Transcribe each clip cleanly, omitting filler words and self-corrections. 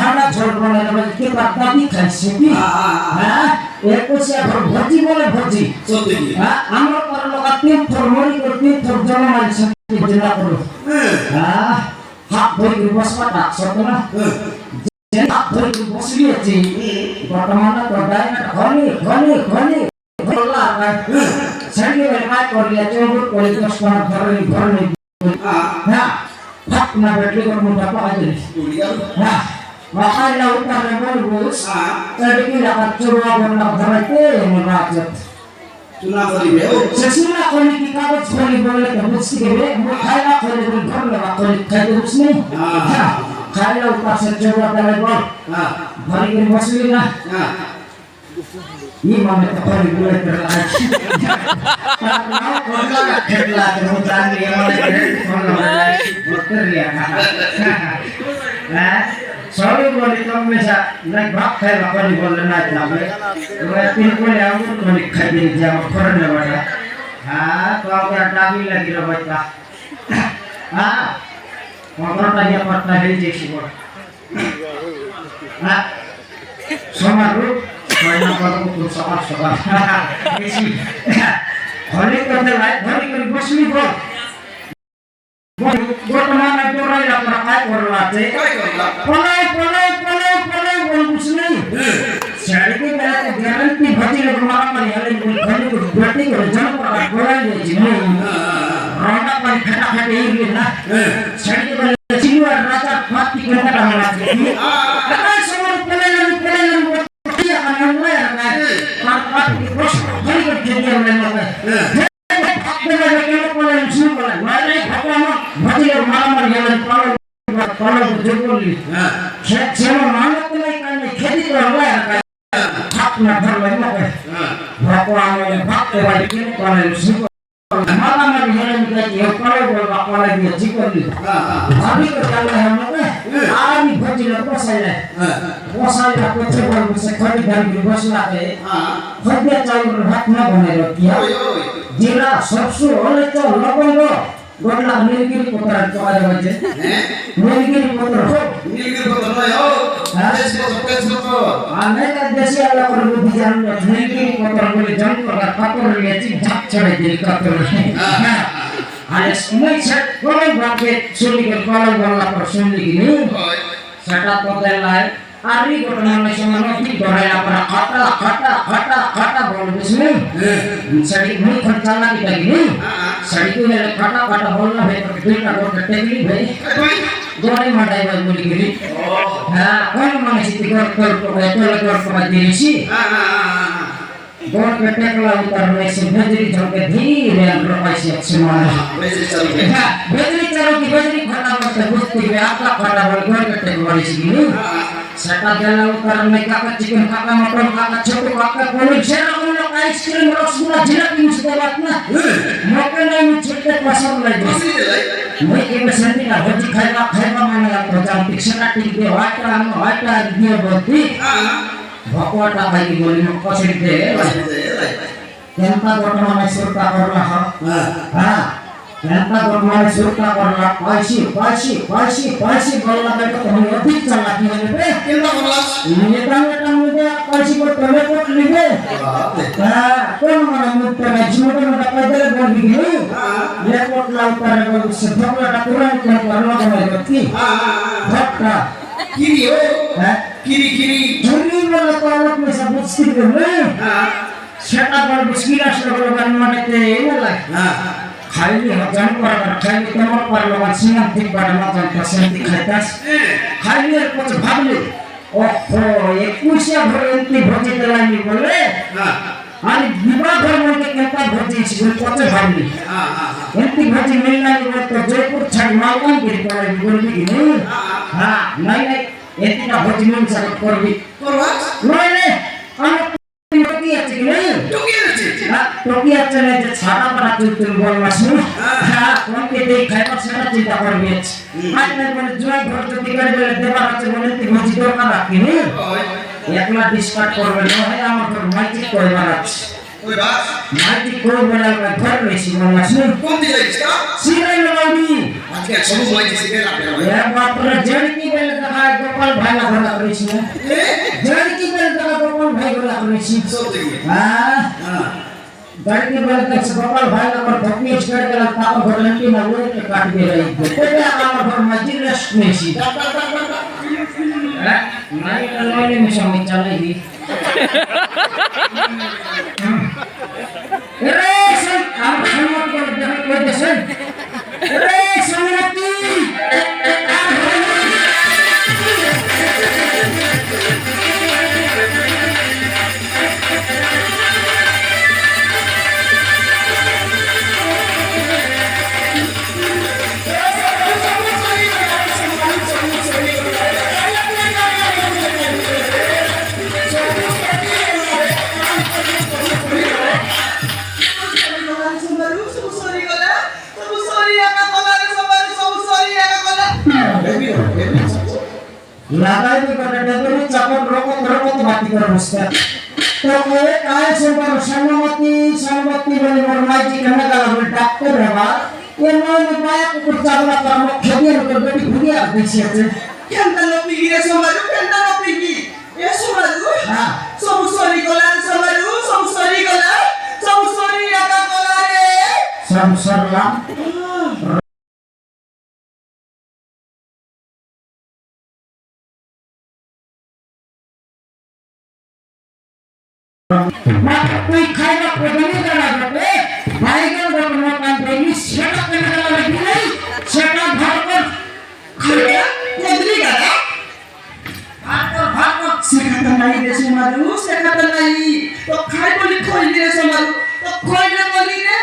খানা ঝোল বলে তবে কি পাতাবি খাইছে কি হ্যাঁ একুশে ভোজি বলে ভোজি সত্যি হ্যাঁ আমরা পর লোক তিন ফরমরি করতে তোর জন্য মানুষ জিলা করো হ্যাঁ হাত ধরে বসবা ডাকছ না যে হাত ধরে বসিয়েছি বর্তমানে তো ডাইরেক্ট ঘনি বললা সঙ্গে বেমার করিয়া চৌবুর করে 10 টাকা ধরে হ্যাঁ হাত না বেটলি কোন মোটা পাওয়া যায় হ্যাঁ makanya laut karena bagus, jadi kita akan coba benar-benar mengajar. Tuna kali beo. Sesuatu kali kita harus boleh tembus sikit, makanya kali benar-benar kali kita harus ni. Kali laut pasal coba dari bawah, hari ini masuk lah. Ini mana kali boleh terlaju. Kalau kalau kerja kemudian dia mana betul ya. Sorry boli kamu bisa naik bak kayak apa di bola naik nabe. Lepas itu yang aku boli kayak jam korang ada. Kalau kita lagi baca. Motor tanya partner ini sih bol. Sama lu, banyak orang pun soal. Isi. Hari kerja bos ni bol. Bagaimana itu raya perkai korlate? Polai bagus ni. Jadi kita garanti bagi orang yang lain berarti kerja perkai korlai je ni. Orang paling kata ini lah. Jadi kita siluar raja mati kena dalam lagi. Apa semua polai buat dia akan mulai kan? Markat bos hari kerja dia mulai. Bajir malam yang kalau berjumpa, siapa mana pelai kan खेती करवाए भाग ना भरवाए ना भगवान ने भाग के वाले के कॉलेज से माला में हेरे निकले ये कॉलेज बोल कॉलेज में जी कर ली अभी तो चल रहा है हम लोग आज भी बच्चे लोग को साले का कुछ बोल से खड़ी घर की बस लाते खुद चाल भाग ना बने रहती है जिला सबसे ओले तो लगो गोटला नीलगिरी पुत्र तो आ जावे नीलगिरी पुत्र हो देश को सत्य को आने का देश वाला पर बुद्धि जान नीलगिरी पुत्र बोले जन पर कातर लिए झक चढ़े दिल कातर आले समय से कोई बात के सुनी के कॉलेज वाला पर सुनी की नहीं सटा तो लाए आरी घटना में समझ की दोहराया पर खाता बोल इसमें सड़ी मुंह खर्चा ना की नहीं सड़ी को मेरे खाता बोलना है तो दिल का बहुत टेकली भाई दोरे मटाई बात बोली गिरी हां कौन माने सिटी कर दिसी बहुत टेकला उतर में से भेजरी झोंके धीरे अंदर पैसे अच्छे माने भेजरी चलो की भेजरी खाता मत बुझती है आपका खाता बोल घर के टेकवाली सी सटा जला उतर में काका चिकन काका मटन काका छोटू काका कोई शेरा हम लोग आइसक्रीम रसगुल्ला जिलेबी मुझे बात ना मौके नहीं छोटे पसंद लगे मैं के बसंती का भजी खाएगा माने तो जान पिक्चर टिक दे वाटा दिया बोलती भगवाटा भाई बोली में कसरी दे केनता गोटमा में सुरता करला हां केनता गोटमा में सुरता करला पैसी बोलला बेटा तो हम अधिक चला की बे केनता बोलला नेता मुझे पैसी को तले कोट लिबे हां कौन माने मुझे में जीवन में पैदल बोल दी ये कोट ला ऊपर को से भगला तुरंत करला बने रहती भक्ता किरी हो किरी झुन्नी वाला पालक में सब मुश्किल है सेटा पर मुश्किल असर करने माने ते वाला खाली हजाम पर खाली तमर पर लोग सिंह ठीक बड़ा मत पसंद खातास खाली कुछ भागले ओहो ये कुछया भरंती भोजी दलानी बोले आणि विवाह घर में केता भोजी छी कुछ भागले एंती भोजी मिलना तो जयपुर छड़ मालवन गिर पड़े बोली कि नहीं हां नहीं एंती का भोजी मिल सकत करबी नहीं टोकी अच्छी नहीं टोकी अच्छा नहीं जो छाता पर तुम बोल मशहूर हाँ कौन के देख खाए पर छाता चिंता कर बेच आज मैं बोले जो घर जो टिकट बोले देवा अच्छे बोले ती मस्जिद और का रखी नहीं एकला डिस्कार्ड कर बोले है आम पर माइक कोई बात ওই বাস মাটি কোন বেলা ঘর রয়েছি মনে শুন কোন দিকে যাইছিস না সিরাই লাউডি আজকে সব মাইতে শিখে লাগবে এ বাপরে জড়কি বেলা দেখা গোপাল ভাই না ঘর করেছি না জড়কি বেলা দেখা গোপাল ভাই ঘর করেছি সব দেখি হ্যাঁ হ্যাঁ जड़की बेल तक गोपाल भाई नंबर धोपी स्क्वायर के लगता है घर लंटी ना वो के काट दे रही है तेरे हमारा घर मस्जिद रेस्ट में सी नहीं कलवाले में शामिल चलेगी अरे सर आप सम्मत कर देख कर दे सर अरे सम्मति लगाई भी कर रहे थे तो चापन रोको बात कर रहे तो ये काय से पर सम्मति बोले मरमाई जी कहने का बोल डॉक्टर है बा ये नौ पाया को कुछ चावला पर हम खेदिया को बेटी खुदिया देखिए थे Kanta no pigi ये सोमारू हां सोमुसोरी गोला सोमुसोरी आका गोला रे समसरला ना कोई खाएगा कोई करना बेटे भाईगन को अपना काम करेगी सेटअप करने का लगी नहीं सेटअप घर पर खाया कोदली गरा भाग सेखाता नहीं रे सोमारू सेखाता नहीं तो खाई बोली खोई रे सोमारू तो खोई बोली रे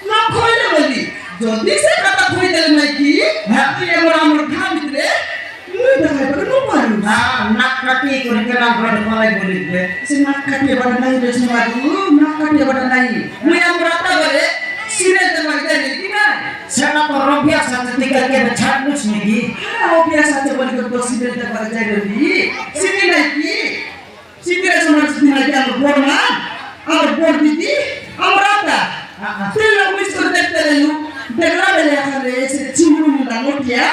ना खोई बोली जल्दी से खाता खोई दे नहीं की ये मोर खा मित्रे मुई देखाई पर नो मारू ना नाक काटी करके ना घर मलाई बोली दे से नाक काटे बड़ा नहीं रे सोमारू नाक काटे बड़ा नहीं मुई हम राता बरे सिरे ते मार दे की ना सेटअप रोबिया संस्कृति करके छाट कुछ नहीं की ओपिया साथे बोली को सिरे ते मार जाय रे सिरे नहीं की सिरे सोमारू सिरे के हम बोरमा और बोर दीदी हम राता फिर लोग मिस कर देखते रहे देखला बेले आखरे से चिंगू मुंडा नोटिया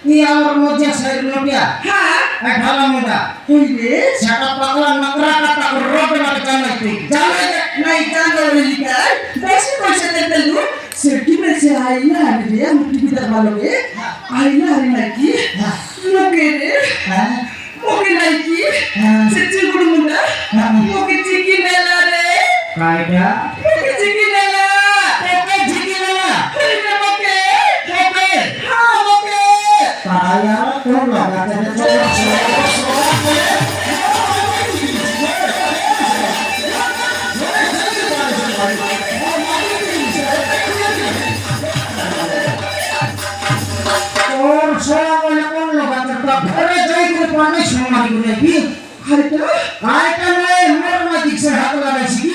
ये और मुझे शरीर में क्या हां ढाला मुंडा कोई रे सेटअप पकड़ा नकरा का रोड में जाना थी जाने नहीं जाने वाली का वैसे कैसे देखते लू सिटी में से आई ना रे हम टीवी देख वालोगे आई ना रे नहीं की लोगे रे ओके नहीं की से चिंगू मुंडा ओके चिकी नेला रे कायदा ओके चिकी नेला ओके झिकिला ओके ओके हां ओके ताया कौन लगा तेरे और सोया वाले कौन लगा तेरे घरे जाई के पानी समारी गुने की आइटम है मोर मैजिक से हाथ लगा सी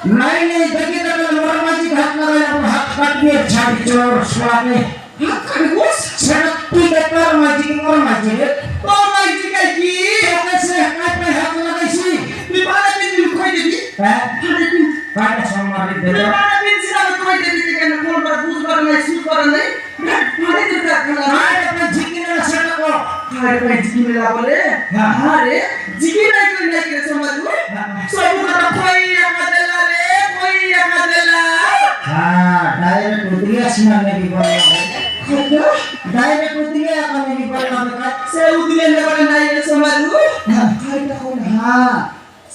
नहीं देखिए तो मोर मैजिक हाथ लगा हाथ काट के छाड़ी चोर स्वामी हाथ खरगोश छड़ती के पर मैजिक मोर मैजिक और माइक की कैसे हाथ पे हाथ लगा सी विमाना बिन खोई देबी है काट समारी दे विमाना बिन सिरा खोई देबी के ना फोन पर पूछ कर नहीं शूट कर नहीं फाड़े देता खला आए अपने झिकिने सेट को खाए पे जिकी मिला बोले हां रे जिकी नहीं के समझू सब का कोई आका देला हां डायरेक्ट उतरिया सीना में भी बोला खतो डायरेक्ट उतरिया का में भी बोला से उदले ले बड़ा नहीं रे समझू खाए का कौन हां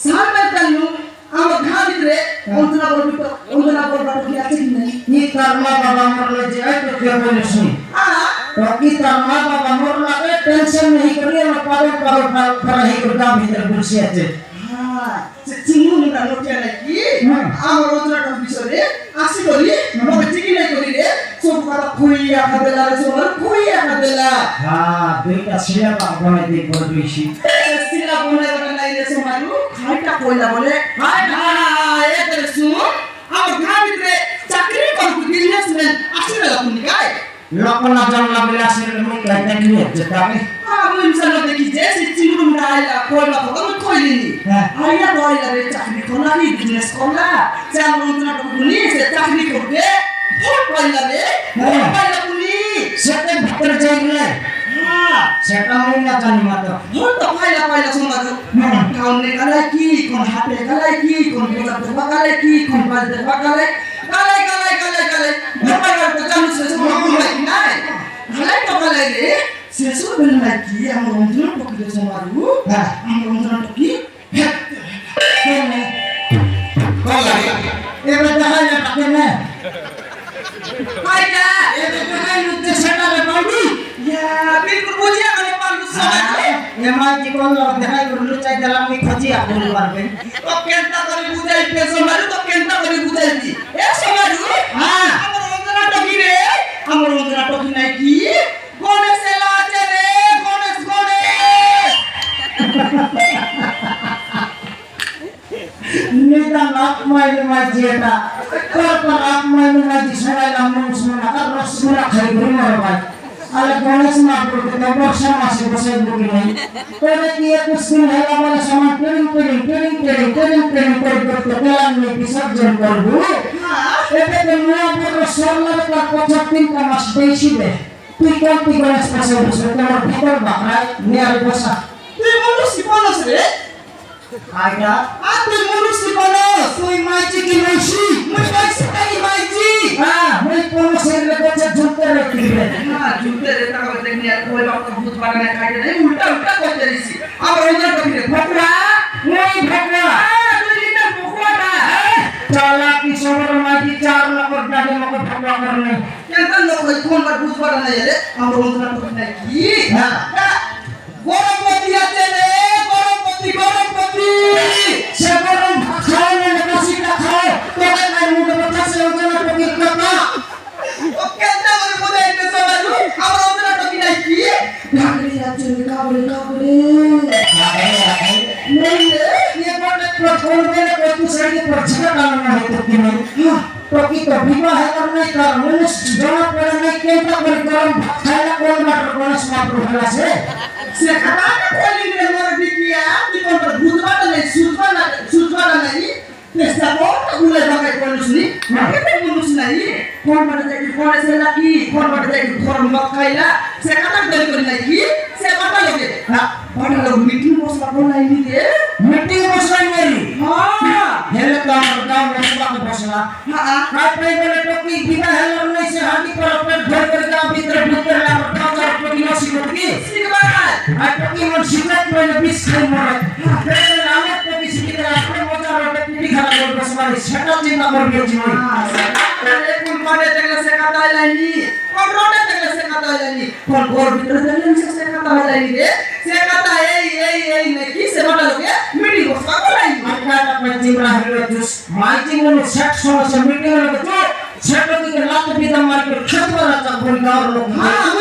सामने तन्नु हम घा भितरे उतना बोल बात की आछे नहीं ये कर्मा बाबा मरले जे तो क्या बोले सुन हां तो की कर्मा बाबा मरला के टेंशन नहीं करिए मैं पागल पर ही कर काम भीतर घुसी आते हां से चिंगू मुंडा नोटिया नहीं की आम रोजना का विषय रे आसी करी मग चिकी नहीं करी रे सब का खोई आका देला रे सब खोई आका देला हां बेटा सिया बाबा ने देख बोल बेसी सिला बोले बड़ा नहीं रे समारू खाइटा कोइला बोले हाय हां ए तेरे सुन हम घा भितरे चाकरी कर बिजनेसमैन आसी रे लकुन काय लोकना जन्म बिलास में मुख कहते हैं जेता में हां আমি ইনসান দেখি যে সে চিংড়ি আইলা কইলা তো আমি কইলিনি আইলা তো আইলা রে চাকরি করলা কি বিজনেস করলা সে আমার উন্নয়ন টুকুনি সে চাকরি করবে ভোট পাইলা রে ভোট পাইলা তুমি সেটা ভিতরে যাইলে সেটা আমি না জানি মাত্র ভোট তো পাইলা সমাজ কাউনে গালে কি কোন হাতে গালে কি কোন বোঝাতে বাগালে কি কোন বাজতে বাগালে গালে ভোট তো জানো সে সব ভুল নাই গালে তো গালে রে শেষও বেলা নাকি আমার অন্তর পক্ষে সমারু আমার অন্তর কি এবার দেখা যায় তাকে না আইলা এবার দেখা যাচ্ছে সেটা রে বাবু ইয়া বিলকুল বুঝিয়া গেল পালু সমাজ এমআই কি কোন দেখাই করলু চাই দিলাম আমি খোঁজি আপনি পারবেন তো কেনটা করে বুঝাই পে সমারু তো কেনটা করে বুঝাইবি এ সমারু হ্যাঁ আমার অন্তর টকি রে আমার অন্তর টকি নাই কি গণেশ এলা আছে রে গণেশ নিদান আপমাইলে মাঝি এটা তারপর আপমাইলে মাঝি সরাইলাম মনসুনা আর রসগুলা খাই ঘুমার ভাই আরে গণেশ না করতে তো বর্ষা মাসে বসে বুকি নাই তবে কি কুস্তিন হেলা বলে সমান ট্রেনিং করতে পেলাম নি বিসর্জন করবো এতে তো নয়া বড় সরলার পর 75 মাস বেশি বে তুই কোনটি গণেশ পাশে বসে তোমার ভিতর বাকরায় নিয়ার বসা তুই মনুষ্য বলস রে আইটা তুই মনুষ্য বলস তুই মাইজি কি মাইছি মুই কইছি তাই মাইজি হ্যাঁ মই কোন সেলে বসে ঝুঁকে রাখবে না জুতে রে টাকা দেখনি আর কই বাপ ভূত বাগানে খাইতে নাই উল্টা কইতে দিছি আমার অন্তর টকি রে ভকরা মই ভকরা তুই লিটার মুখটা চালা কি সবর মাইজি 4 লক্ষ টাকা মকে ভকরা করনে কেনটা লোক কোন বার ভূত বাগানে রে আমার অন্তর টকি নাই কি হ্যাঁ গরমপতি আছে রে গরমপতি সে গরম খাও না কাশিটা খাও তোকে নাই মুখে বসাছে ওজনা টকি কথা ও কেনটা করে বুঝাইতে সবারু আমার অন্তর টকি নাই কি কাগড়ি আছে রে কাগড়ি नहीं ये बोले प्रथम में कोई दूसरे की प्रश्न करना है तो कि नहीं तो कि तो विवाह है करना है कर मनुष्य जमा पड़े नहीं केंद्र पर गरम खाना कौन मात्र कौन मात्र होला से खाता खोली रे मोर बिकिया कि कोन भूत बाटा नहीं सुतवा नहीं तेस्ता को उले बाका कोन सुनी के मनुष्य नहीं कोन बाटा जाके कोन से लाकी कोन बाटा जाके घर मत खाइला से खाता कर नहीं की से बाटा लगे हां बाटा लोग मीटिंग बसला कोन नहीं रे मीटिंग बसला मेरी हां हेले काम बसला को बसला हां काय पे बोले तो कि बिना हेले नहीं से हाथी पर अपने घर कर का भीतर ला का तो कि नसी करती सिकबा आ तो कि मन शिकायत में 20 खाई मरे फिर नामे तो कि शिकायत अपने मोटा रोटे पिटी खा बोल बसला सेटा चिंता कर के जीवन अरे कोन माने देखले से खाता लाइनी कोन रोटे देखले से खाता लाइनी कोन घर भीतर देखले से खाता लाइनी रे से खाता ए नहीं की से बाटा लोगे मीटिंग बसवा को लाइनी माइका का पंचिमरा हेलो जूस माइची मन सेट समस्या मीटिंग में तो सेट की लात भी दम मार के खेत वाला का बोल गांव लोग हां हम